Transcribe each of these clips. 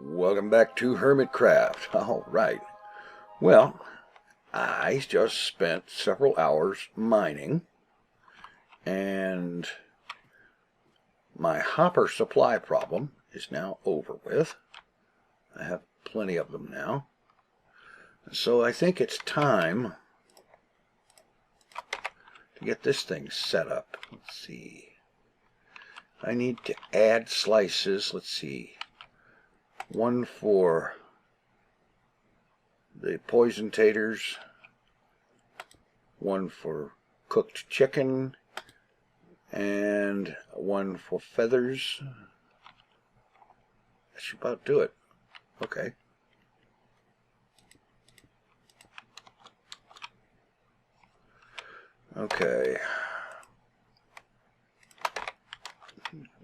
Welcome back to Hermitcraft. Alright. Well, I just spent several hours mining, and my hopper supply problem is now over with. I have plenty of them now. So I think it's time to get this thing set up. Let's see. I need to add slices. Let's see. One for the poison taters, one for cooked chicken, and one for feathers. That should about do it. Okay. Okay.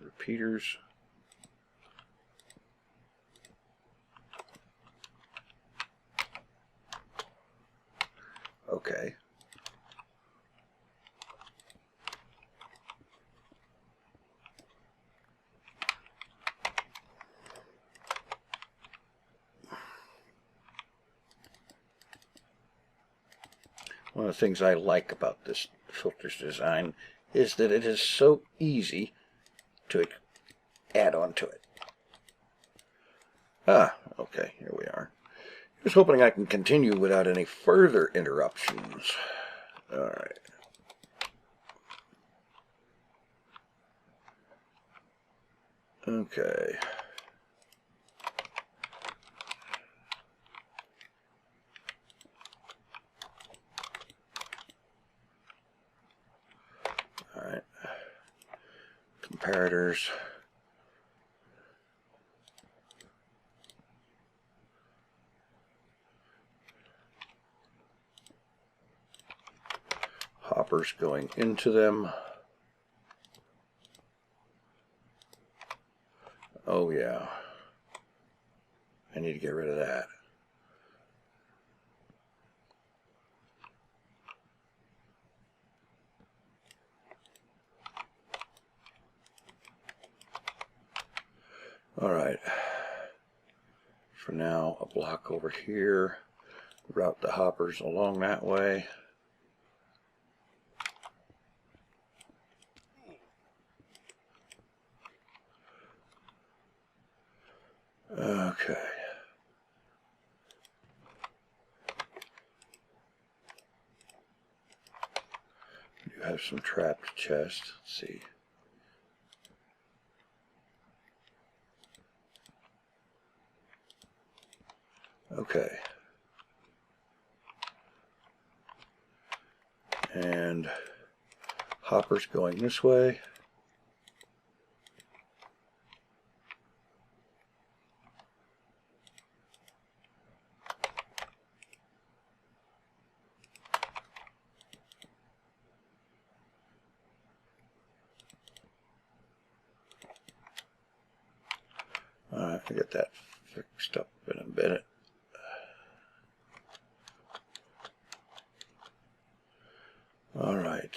Repeaters. Okay. One of the things I like about this filters design is that it is so easy to add on to it. Okay, here we are. Just hoping I can continue without any further interruptions. Alright. Okay. Alright. Comparators. Hoppers going into them. Oh yeah. I need to get rid of that. Alright. For now, a block over here. Route the hoppers along that way. Okay. You have some trapped chests. Let's see. Okay. And hoppers going this way. Alright, I'll get that fixed up in a minute. Alright.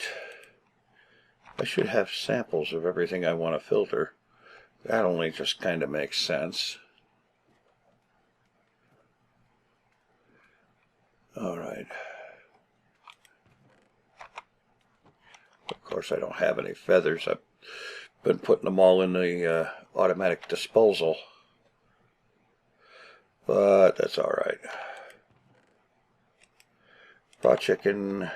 I should have samples of everything I want to filter. That only just kind of makes sense. Alright. Of course, I don't have any feathers. I've been putting them all in the automatic disposal. But that's alright. Raw chicken.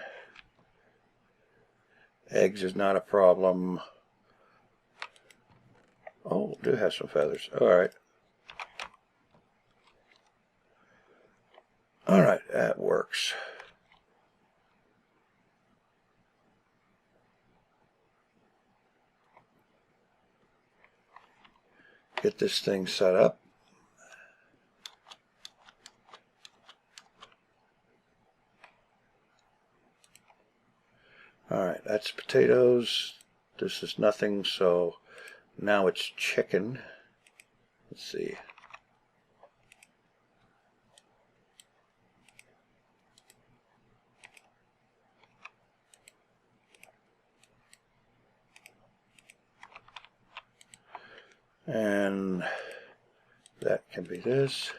Eggs is not a problem. Oh, do have some feathers. Alright. Alright, that works. Get this thing set up. Alright, that's potatoes. This is nothing, so now it's chicken. Let's see. And That can be this.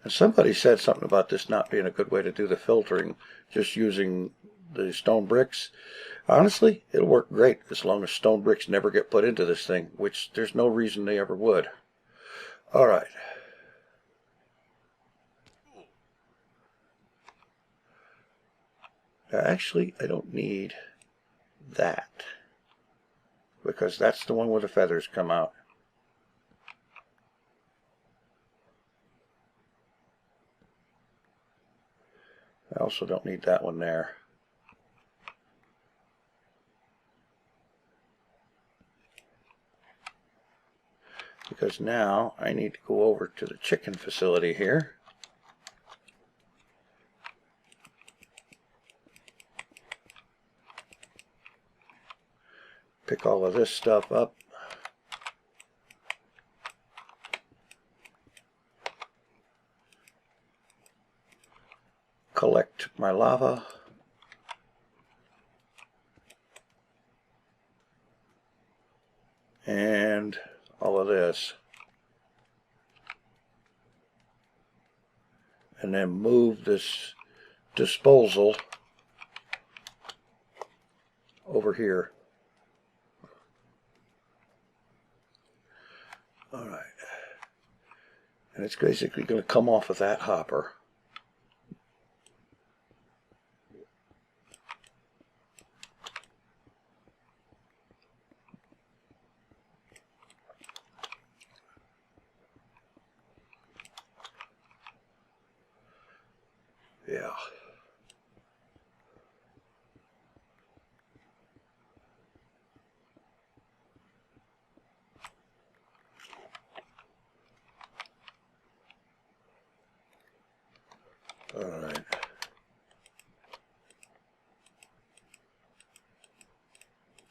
And somebody said something about this not being a good way to do the filtering, just using the stone bricks. Honestly, it'll work great as long as stone bricks never get put into this thing, which there's no reason they ever would. All right. Now, actually, I don't need that, because that's the one where the feathers come out. I also don't need that one there. Because now I need to go over to the chicken facility here. Pick all of this stuff up. Collect my lava. And all of this. And then move this disposal over here. All right. And it's basically going to come off of that hopper. Yeah. All right.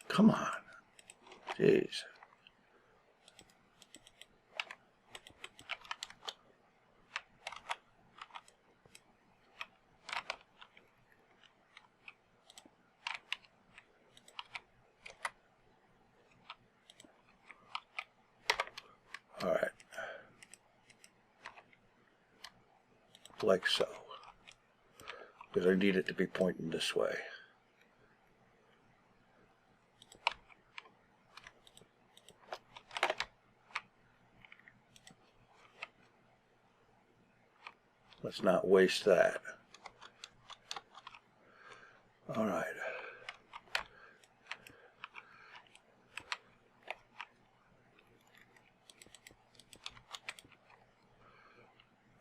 Come on. Jeez. All right. Like so. Because I need it to be pointing this way. Let's not waste that. All right.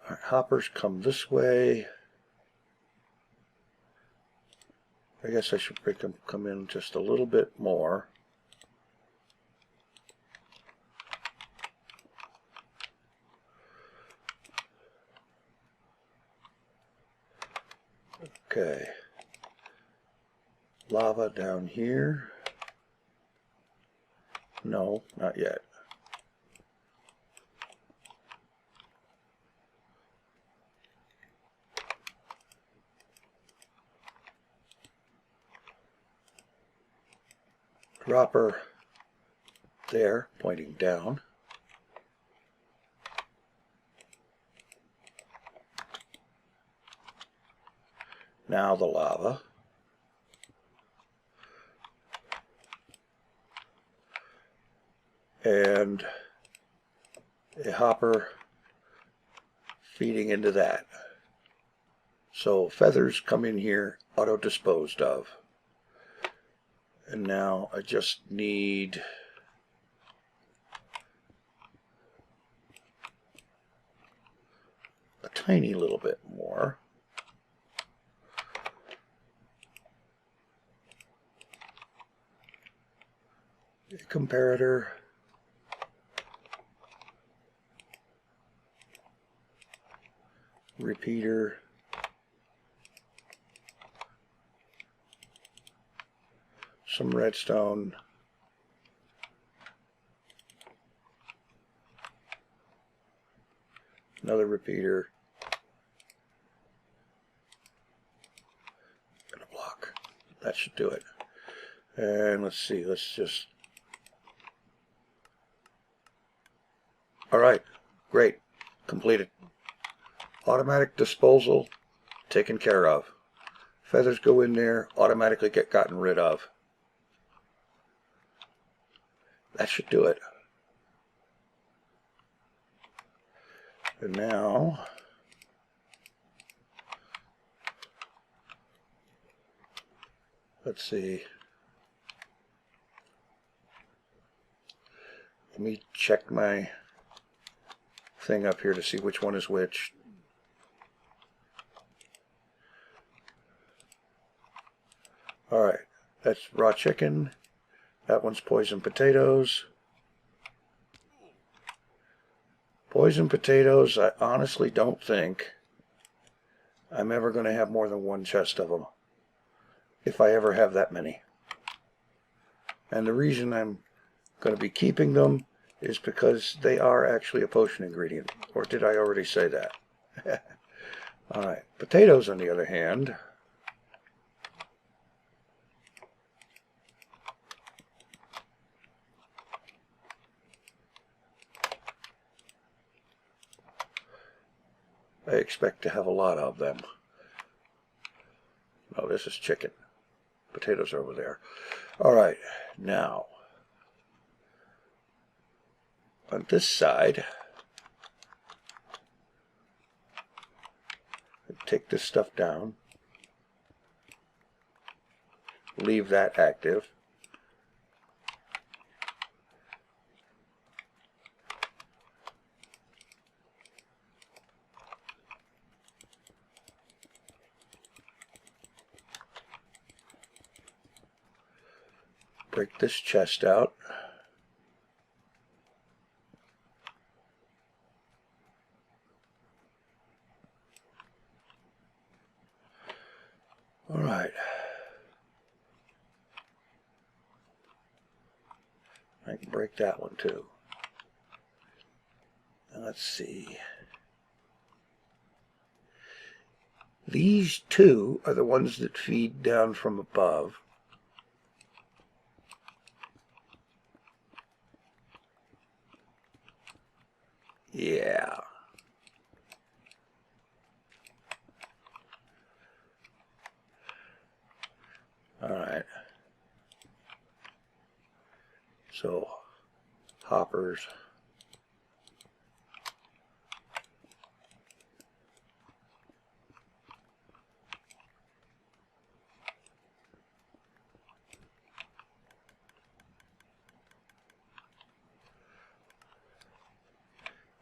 All right, hoppers come this way. I guess I should make them come in just a little bit more. Okay. Lava down here. No, not yet. Dropper there, pointing down. Now the lava. And a hopper feeding into that. So feathers come in here, auto disposed of. And now I just need a tiny little bit more. A comparator. Repeater. Some redstone. Another repeater. that should do it. And let's see, alright, great, completed. Automatic disposal taken care of. Feathers go in there, automatically get gotten rid of. That should do it. And now, let's see. Let me check my thing up here to see which one is which. Alright, that's raw chicken. That one's poisoned potatoes. Poisoned potatoes, I honestly don't think I'm ever going to have more than one chest of them. If I ever have that many. And the reason I'm going to be keeping them is because they are actually a potion ingredient. Or did I already say that? Alright, potatoes on the other hand. I expect to have a lot of them. No, this is chicken. Potatoes are over there. Alright, now, on this side, take this stuff down. Leave that active. Break this chest out. All right. I can break that one too. Now let's see. These two are the ones that feed down from above. Yeah. All right. So, hoppers.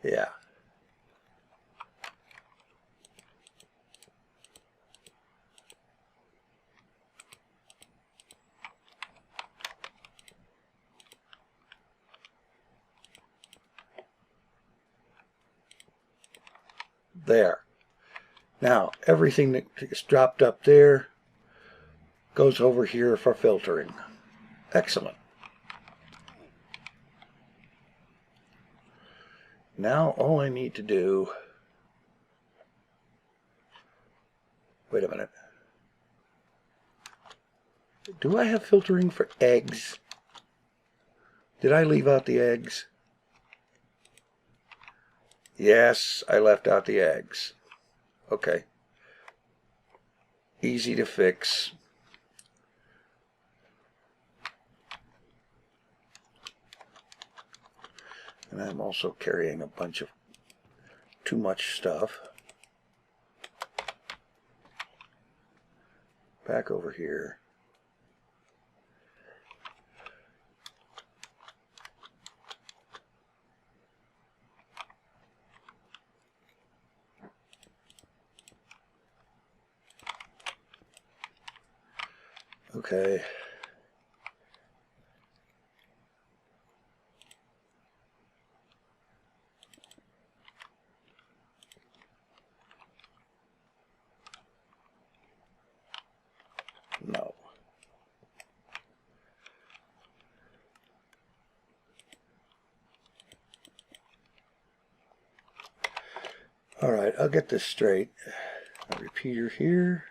Yeah. There. Now, everything that is dropped up there goes over here for filtering. Excellent. Now, all I need to do... Wait a minute. Do I have filtering for eggs? Did I leave out the eggs? Yes, I left out the eggs. Okay. Easy to fix. And I'm also carrying a bunch of too much stuff. Back over here. Okay. No. All right, I'll get this straight. A repeater here.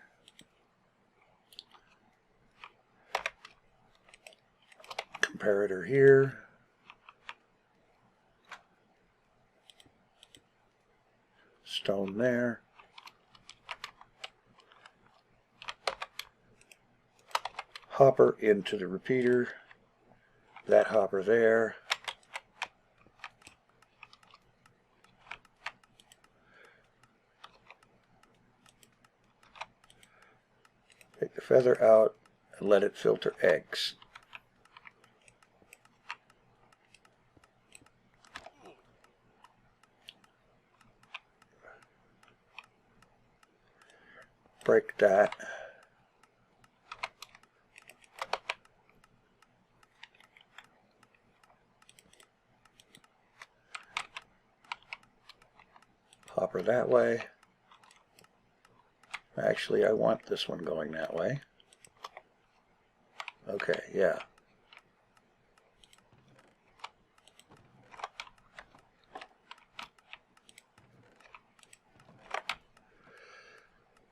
comparator here. Stone there. Hopper into the repeater. That hopper there. Take the feather out and let it filter eggs. Break that. Hopper that way. Actually, I want this one going that way. Okay, yeah.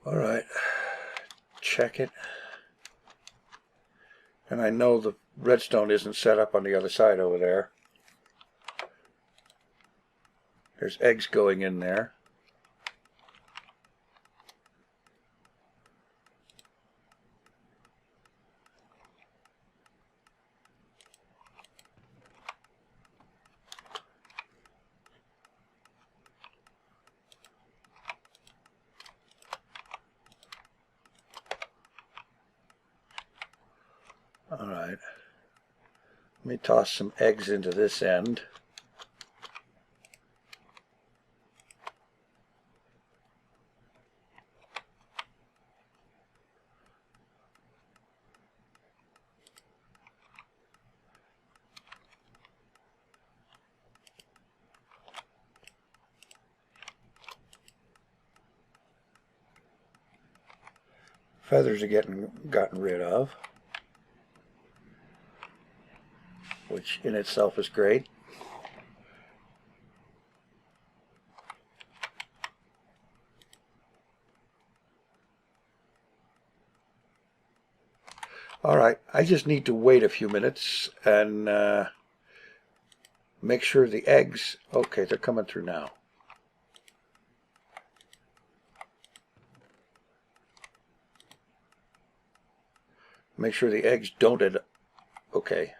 All right, check it. And I know the redstone isn't set up on the other side over there. There's eggs going in there. All right. Let me toss some eggs into this end. Feathers are gotten rid of, which in itself is great. All right, I just need to wait a few minutes and make sure the eggs, okay, they're coming through now. Make sure the eggs don't end up, okay.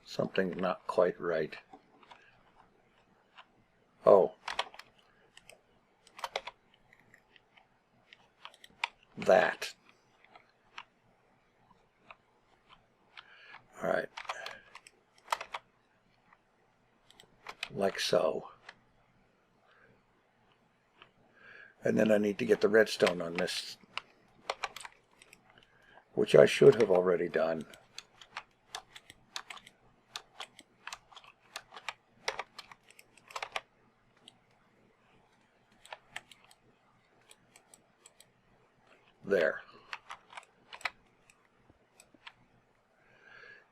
Something not quite right. Oh. That. All right. Like so. And then I need to get the redstone on this, which I should have already done. There.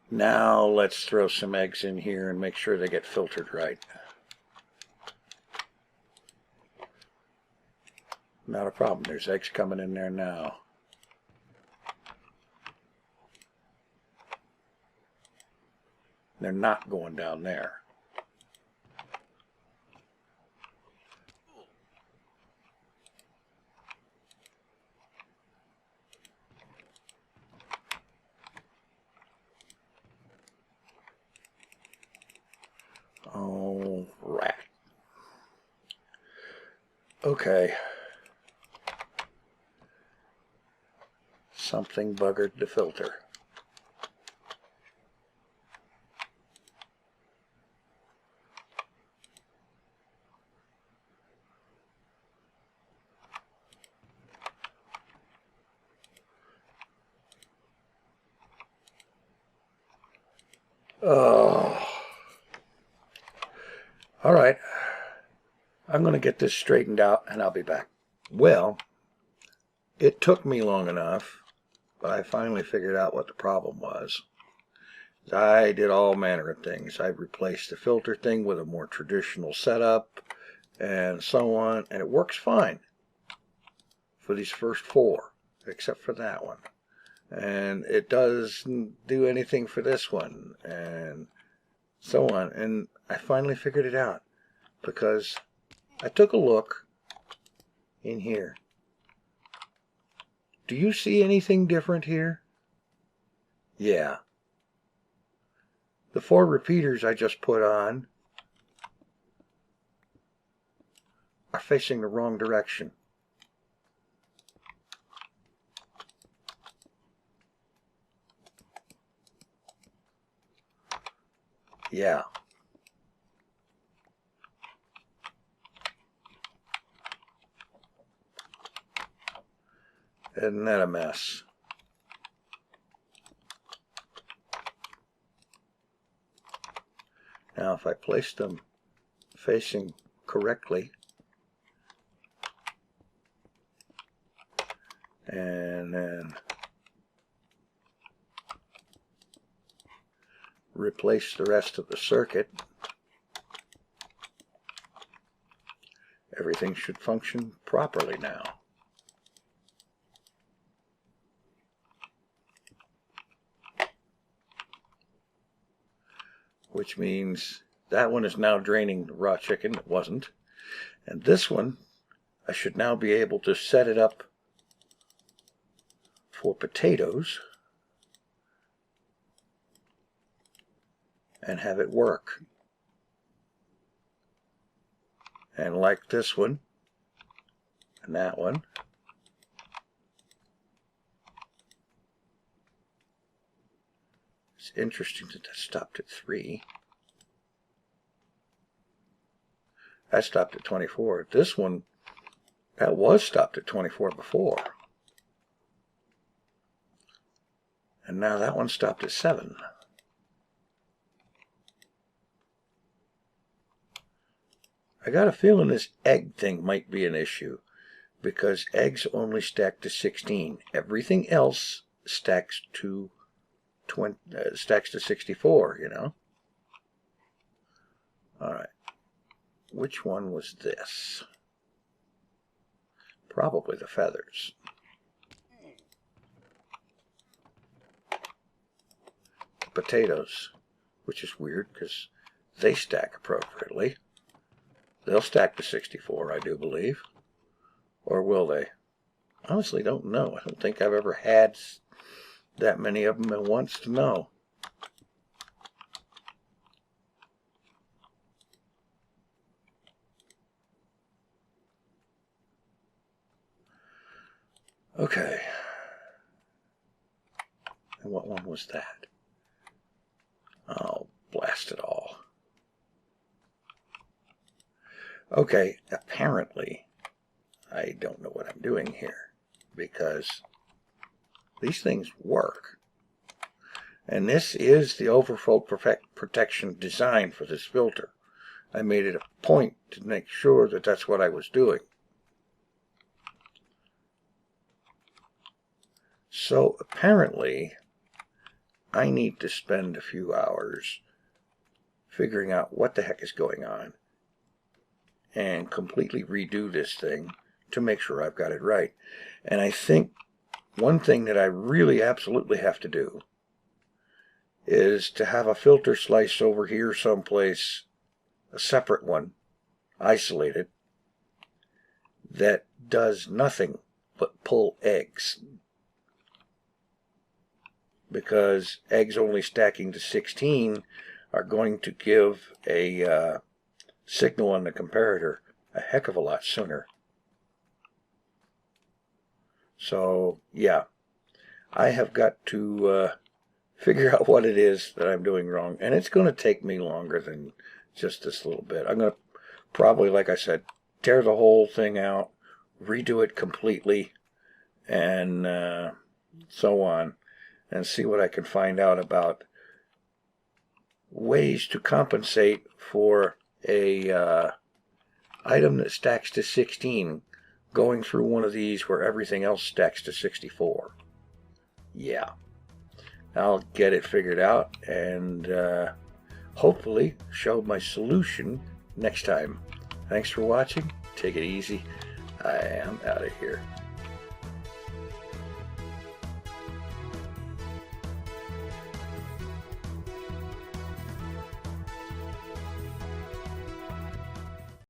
Now let's throw some eggs in here and make sure they get filtered right. Not a problem. There's eggs coming in there now. They're not going down there. Oh, rat. Okay. Something buggered the filter. Oh. All right. I'm going to get this straightened out and I'll be back. Well, it took me long enough, but I finally figured out what the problem was. I did all manner of things. I replaced the filter thing with a more traditional setup, and so on, and it works fine for these first 4, except for that one. And it doesn't do anything for this one, and so on. And I finally figured it out, because I took a look in here. Do you see anything different here? Yeah. The 4 repeaters I just put on are facing the wrong direction. Yeah. Isn't that a mess? Now if I place them facing correctly, and then replace the rest of the circuit, everything should function properly now. Which means that one is now draining the raw chicken. It wasn't. And this one, I should now be able to set it up for potatoes and have it work. And like this one and that one, it's interesting that that stopped at 3. That stopped at 24. This one, that was stopped at 24 before. And now that one stopped at 7. I got a feeling this egg thing might be an issue, because eggs only stack to 16. Everything else stacks to 64, you know. All right. Which one was this? Probably the feathers. Potatoes, which is weird because they stack appropriately. They'll stack to 64, I do believe. Or will they? Honestly, don't know. I don't think I've ever had that many of them at once to know. Okay. And what one was that? Oh, blast it all. Okay, apparently, I don't know what I'm doing here, because these things work. And this is the overflow protection design for this filter. I made it a point to make sure that that's what I was doing. So apparently, I need to spend a few hours figuring out what the heck is going on and completely redo this thing to make sure I've got it right. And I think one thing that I really absolutely have to do is to have a filter slice over here someplace, a separate one, isolated, that does nothing but pull eggs. Because eggs only stacking to 16 are going to give a signal on the comparator a heck of a lot sooner. So, yeah, I have got to figure out what it is that I'm doing wrong. And it's going to take me longer than just this little bit. I'm going to probably, like I said, tear the whole thing out, redo it completely, and so on, and see what I can find out about ways to compensate for a item that stacks to 16 going through one of these where everything else stacks to 64. Yeah, I'll get it figured out and hopefully show my solution next time. Thanks for watching. Take it easy. I am out of here.